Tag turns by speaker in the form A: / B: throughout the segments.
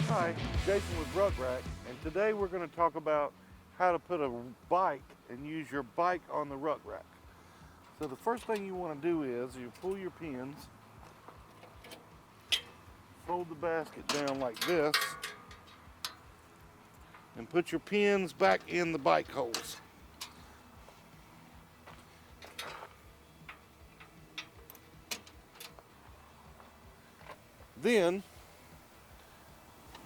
A: Hi, Jason with rucRak, and today we're going to talk about how to put a bike and use your bike on the rucRak. So the first thing you want to do is you pull your pins, fold the basket down like this, and put your pins back in the bike holes. Then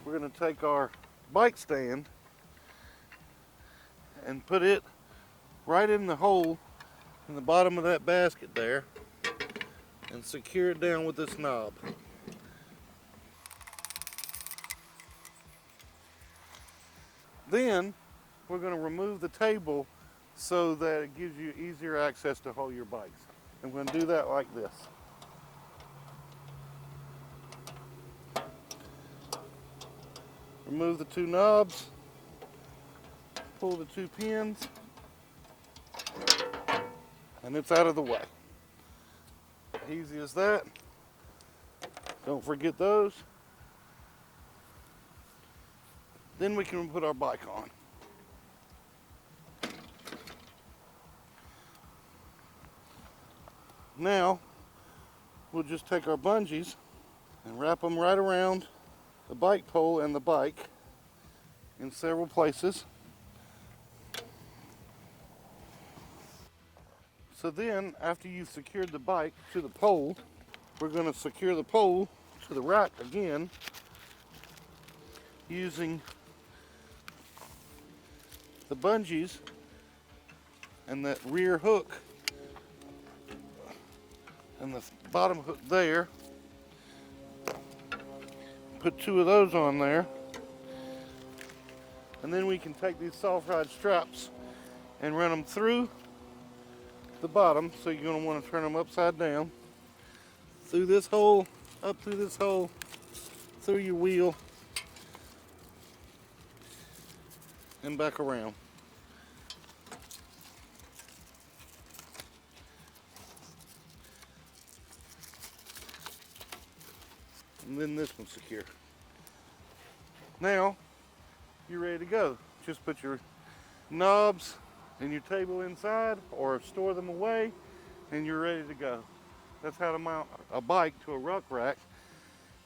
A: we're going to take our bike stand and put it right in the hole in the bottom of that basket there and secure it down with this knob. Then we're going to remove the table so that it gives you easier access to haul your bikes. And we're going to do that like this. Remove the two knobs, pull the two pins, and it's out of the way. Easy as that. Don't forget those. Then we can put our bike on. Now, we'll just take our bungees and wrap them right around the bike pole and the bike in several places. So then, after you've secured the bike to the pole, we're going to secure the pole to the rack again using the bungees and that rear hook and the bottom hook there. Put two of those on there, and then we can take these soft ride straps and run them through the bottom. So you're going to want to turn them upside down through this hole, up through this hole, through your wheel, and back around. And then this one's secure. Now you're ready to go. Just put your knobs and your table inside or store them away and you're ready to go. That's how to mount a bike to a rucRak.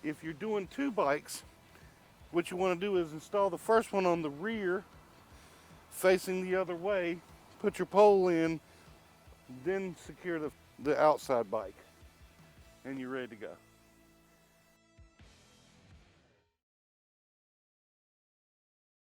A: If you're doing two bikes, what you want to do is install the first one on the rear facing the other way, put your pole in, then secure the outside bike, and you're ready to go.